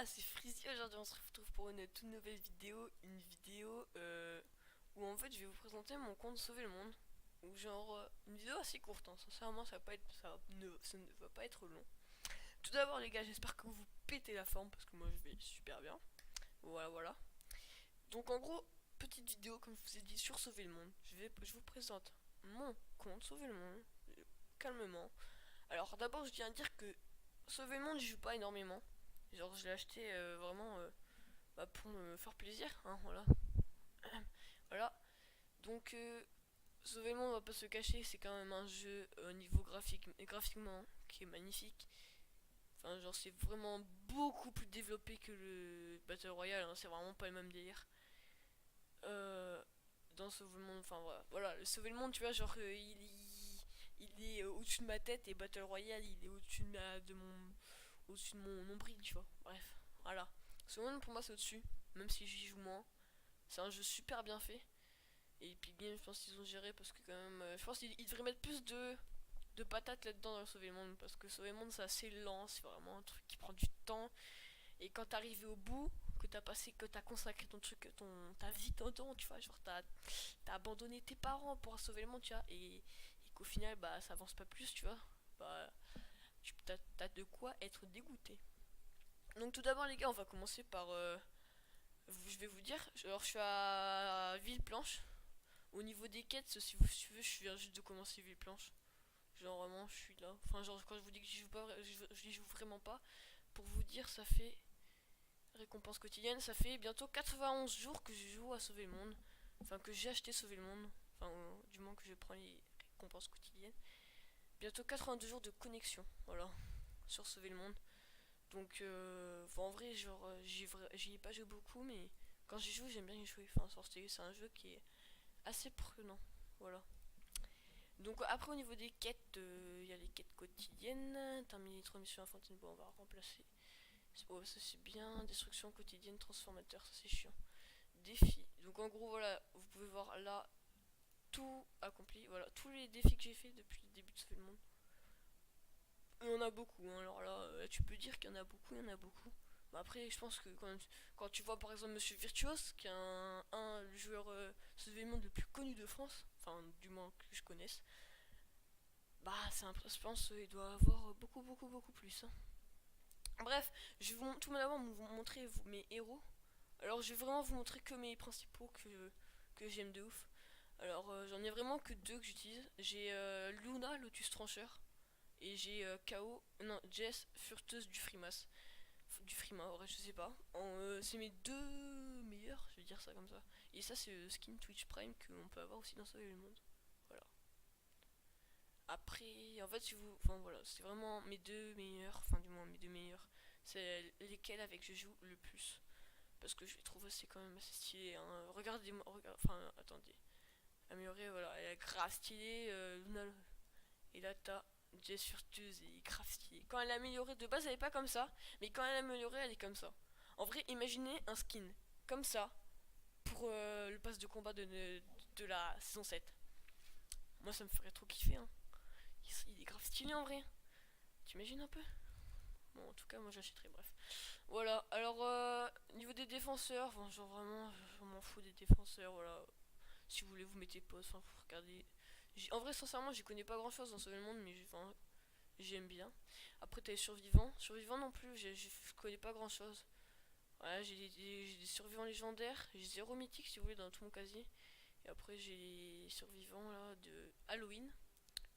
Voilà, c'est Freezy. Aujourd'hui, on se retrouve pour une toute nouvelle vidéo. Une vidéo où en fait je vais vous présenter mon compte Sauver le Monde. Ou genre, une vidéo assez courte, hein. Sincèrement, ça ne va pas être long. Tout d'abord, les gars, j'espère que vous pétez la forme parce que moi je vais super bien. Voilà, voilà. Donc, en gros, petite vidéo, comme je vous ai dit, sur Sauver le Monde. Je vous présente mon compte Sauver le Monde, calmement. Alors, d'abord, je tiens à dire que Sauver le Monde, j'y joue pas énormément. Genre, je l'ai acheté vraiment bah, pour me faire plaisir, hein, voilà. Voilà. Donc, Sauver le Monde, on va pas se cacher, c'est quand même un jeu au niveau graphiquement qui est magnifique. Enfin, genre, c'est vraiment beaucoup plus développé que le Battle Royale, hein, c'est vraiment pas le même délire. Euh, dans Sauver le Monde, enfin voilà. Voilà, le Sauver le Monde, tu vois, genre, il est au-dessus de ma tête et Battle Royale, il est au-dessus au-dessus de mon nombril, tu vois. Bref, voilà. Sauver le Monde, pour moi, c'est au-dessus, même si j'y joue moins. C'est un jeu super bien fait. Et Epic Games, je pense qu'ils ont géré parce que quand même, je pense qu'ils devraient mettre plus de patates là-dedans dans Sauver le Monde parce que Sauver le Monde c'est assez lent, c'est vraiment un truc qui prend du temps. Et quand t'es arrivé au bout, que t'as consacré ton truc, ta vie dedans, tu vois, genre t'as abandonné tes parents pour sauver le monde, tu vois, et qu'au final, bah ça avance pas plus, tu vois, bah t'as de quoi être dégoûté. Donc tout d'abord les gars, on va commencer par, je vais vous dire, alors je suis à Villeplanche. Au niveau des quêtes, si vous suivez, je viens juste de commencer Villeplanche. Genre vraiment, je suis là. Enfin, genre quand je vous dis que j'y joue pas, je joue vraiment pas. Pour vous dire, ça fait récompense quotidienne, ça fait bientôt 91 jours que je joue à Sauver le Monde. Enfin, que j'ai acheté Sauver le Monde. Enfin, du moins que je prends les récompenses quotidiennes. Bientôt 82 jours de connexion, voilà, sur Sauver le Monde. Donc, en vrai, genre, j'y ai pas joué beaucoup, mais quand j'y joue, j'aime bien y jouer. Enfin, c'est un jeu qui est assez prenant, voilà. Donc après au niveau des quêtes, il y a les quêtes quotidiennes, terminer les 3 missions à Fontainebleau, on va remplacer. Oh, ça c'est bien, destruction quotidienne, transformateur, ça c'est chiant. Défis, donc en gros voilà, vous pouvez voir là tout accompli, voilà, tous les défis que j'ai fait depuis le début de ce le monde. Il y en a beaucoup, hein. Alors là, tu peux dire qu'il y en a beaucoup, il y en a beaucoup. Mais après, je pense que quand tu vois par exemple Monsieur Virtuos, qui est le joueur le monde le plus connu de France, enfin du moins que je connaisse, bah, je pense qu'il doit avoir beaucoup, beaucoup, beaucoup plus, hein. Bref, je vais tout d'abord vous montrer mes héros. Alors, je vais vraiment vous montrer que mes principaux que j'aime de ouf. Alors, j'en ai vraiment que deux que j'utilise. J'ai Luna, Lotus Trancheur. Et j'ai KO, non, Jess, Furteuse du Frimas. Du Frima, ouais, je sais pas. C'est mes deux meilleurs, je vais dire ça comme ça. Et ça, c'est le skin Twitch Prime que l'on peut avoir aussi dans Sauver le Monde. Voilà. Après, en fait, si vous. Enfin voilà, c'est vraiment mes deux meilleurs, enfin du moins mes deux meilleurs. C'est lesquels avec je joue le plus. Parce que je les trouve c'est quand même assez stylé, hein. Regardez-moi, enfin attendez. Améliorer, voilà, elle est grave stylée, Luna. Et là t'as Jess Furteuse et grave stylée. Quand elle est améliorée, de base elle est pas comme ça, mais quand elle est améliorée, elle est comme ça. En vrai, imaginez un skin comme ça pour le pass de combat de la saison 7. Moi ça me ferait trop kiffer, hein. Il est grave stylé en vrai. T'imagines un peu? Bon, en tout cas, moi j'achèterai, bref. Voilà, alors, niveau des défenseurs, enfin, genre vraiment, je m'en fous des défenseurs, voilà. Si vous voulez, vous mettez pause, enfin, vous regardez. En vrai, sincèrement, j'y connais pas grand chose dans ce monde, mais enfin, j'aime bien. Après, t'as les survivants. Survivants non plus, je connais pas grand chose. Voilà, j'ai des survivants légendaires, j'ai zéro mythique si vous voulez dans tout mon casier. Et après, j'ai les survivants là de Halloween,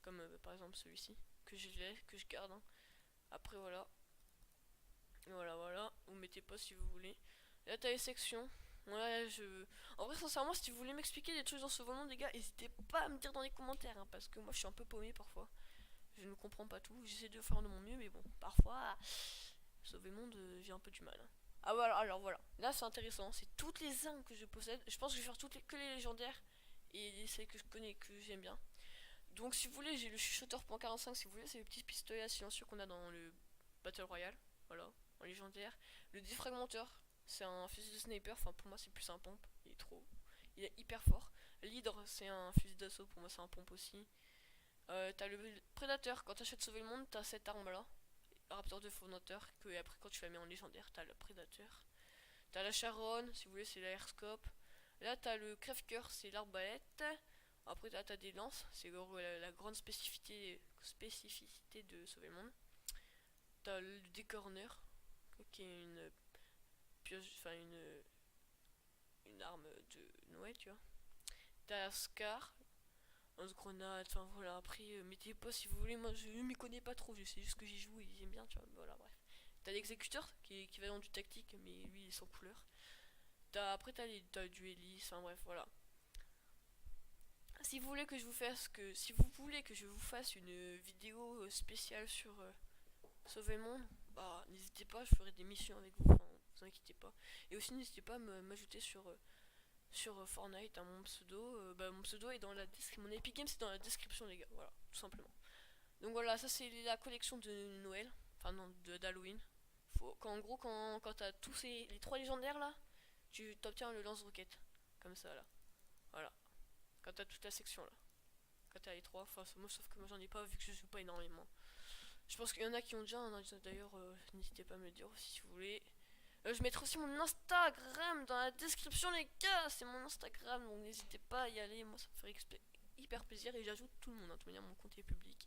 comme par exemple celui-ci, que je garde, hein. Après, voilà, voilà, voilà. Vous mettez pas si vous voulez. Là, t'as les sections. Ouais, je. En vrai, sincèrement, si vous voulez m'expliquer des trucs dans ce volant, les gars, n'hésitez pas à me dire dans les commentaires, hein, parce que moi, je suis un peu paumé parfois. Je ne comprends pas tout. J'essaie de faire de mon mieux, mais bon, parfois, sauver le monde, j'ai un peu du mal, hein. Ah, voilà, alors voilà. Là, c'est intéressant. C'est toutes les armes que je possède. Je pense que je vais faire que les légendaires et celles que je connais, que j'aime bien. Donc, si vous voulez, j'ai le chuchoteur.45. Si vous voulez, c'est le petit pistolet silencieux qu'on a dans le Battle Royale. Voilà, en légendaire. Le défragmenteur, c'est un fusil de sniper. Enfin, pour moi, c'est plus un pompe. Il est trop. Il est hyper fort. L'hydre, c'est un fusil d'assaut. Pour moi, c'est un pompe aussi. T'as le prédateur. Quand t'achètes Sauver le Monde, t'as cette arme là. raptor de fondateur, que après quand tu la mets en légendaire, t'as le prédateur. T'as la charonne, si vous voulez, c'est l'aérscope. Là, t'as le crève-cœur, c'est l'arbalète. Après, t'as des lances, c'est la grande spécificité de Sauver le Monde. T'as le décorneur, qui est une pioche, enfin une arme de Noël, tu vois. T'as Scar, lance-grenade, enfin voilà. Après, mettez pas si vous voulez, moi je m'y connais pas trop, je sais juste que j'y joue et j'aime bien, tu vois. Voilà, bref. T'as l'exécuteur, qui est équivalent du tactique, mais lui il est sans couleur. Après, t'as le dueliste, enfin bref, voilà. Si vous voulez que je vous fasse si vous voulez que je vous fasse une vidéo spéciale sur Sauver le monde, bah n'hésitez pas, je ferai des missions avec vous, enfin, vous inquiétez pas. Et aussi n'hésitez pas à m'ajouter sur Fortnite, hein, mon pseudo est dans la description, mon Epic Games c'est dans la description les gars, voilà, tout simplement. Donc voilà, ça c'est la collection de Noël, enfin non, d'Halloween. En gros, quand t'as tous les trois légendaires là, tu t'obtiens le lance-roquette, comme ça là, voilà. Quand t'as toute la section là, quand t'as les trois, enfin moi sauf que moi j'en ai pas vu que je joue pas énormément. Je pense qu'il y en a qui ont déjà, hein, d'ailleurs n'hésitez pas à me le dire si vous voulez. Je mettrai aussi mon Instagram dans la description les gars, c'est mon Instagram donc n'hésitez pas à y aller, moi ça me ferait hyper plaisir et j'ajoute tout le monde, hein. De toute manière mon compte est public.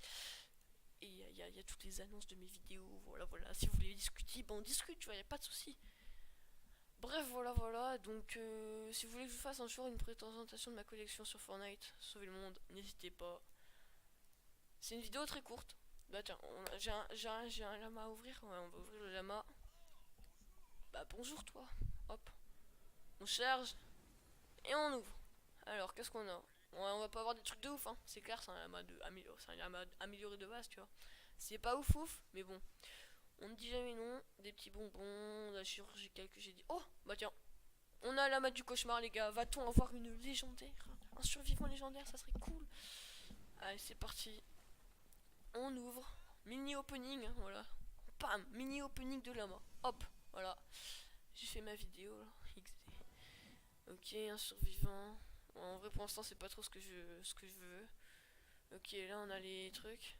Et il y a toutes les annonces de mes vidéos, voilà, si vous voulez discuter, on discute, tu vois, y a pas de souci. Bref, voilà, donc si vous voulez que je vous fasse un jour une présentation de ma collection sur Fortnite, Sauver le monde, n'hésitez pas. C'est une vidéo très courte. Bah tiens, j'ai un lama à ouvrir, ouais, on va ouvrir le lama. Bah bonjour toi, hop, on charge et on ouvre. Alors qu'est-ce qu'on a? Ouais, on va pas avoir des trucs de ouf, hein. C'est clair, c'est un lama amélioré de base, tu vois. C'est pas ouf, mais bon. On ne dit jamais non. Des petits bonbons, la chirurgicale que j'ai dit. Oh, bah tiens, on a la mat du cauchemar, les gars. Va-t-on avoir une légendaire? Un survivant légendaire, ça serait cool. Allez, c'est parti. On ouvre. Mini opening, hein, voilà. Pam, mini opening de lama. Hop, voilà. J'ai fait ma vidéo là. Ok, un survivant. Bon, en vrai, pour l'instant, c'est pas trop ce que je veux. Ok, là, on a les trucs.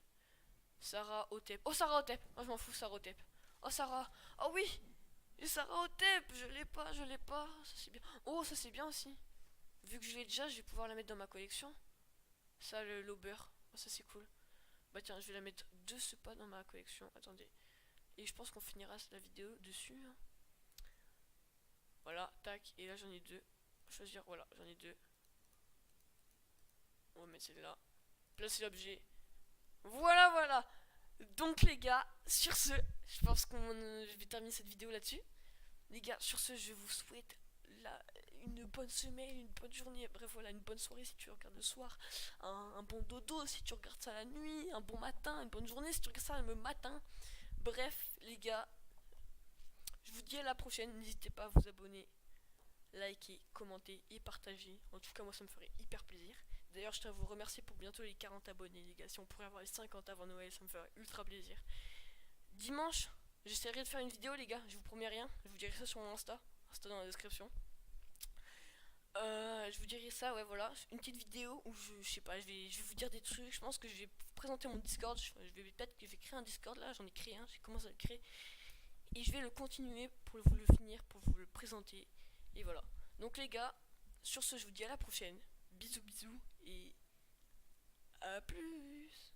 Sarah Otep. Oh, Sarah Otep. Oh, je m'en fous, Sarah Otep. Oh, Sarah. Oh oui. J'ai Sarah Otep. Je l'ai pas. Ça, c'est bien. Oh, ça, c'est bien aussi. Vu que je l'ai déjà, je vais pouvoir la mettre dans ma collection. Ça, l'Auber. Oh, ça, c'est cool. Bah, tiens, je vais la mettre de ce pas dans ma collection. Attendez. Et je pense qu'on finira la vidéo dessus, hein. Voilà, tac. Et là, j'en ai deux. Choisir, voilà, j'en ai deux. On va mettre celle-là. Placer l'objet. Voilà. Donc les gars, sur ce, je pense je vais terminer cette vidéo là-dessus. Les gars, sur ce, je vous souhaite une bonne semaine, une bonne journée, bref voilà, une bonne soirée si tu regardes le soir, un bon dodo si tu regardes ça la nuit, un bon matin, une bonne journée si tu regardes ça le matin. Bref les gars, je vous dis à la prochaine, n'hésitez pas à vous abonner, liker, commenter et partager. En tout cas moi ça me ferait hyper plaisir. D'ailleurs je tiens à vous remercier pour bientôt les 40 abonnés les gars. Si on pourrait avoir les 50 avant Noël, ça me ferait ultra plaisir. Dimanche, j'essaierai de faire une vidéo les gars, je vous promets rien. Je vous dirai ça sur mon Insta dans la description. Je vous dirai ça, ouais voilà, une petite vidéo où je sais pas, je vais vous dire des trucs. Je pense que je vais vous présenter mon Discord. Je vais créer un Discord là, j'en ai créé un, j'ai commencé à le créer. Et je vais le continuer pour vous le finir, pour vous le présenter. Et voilà. Donc les gars, sur ce, je vous dis à la prochaine. Bisous et à plus.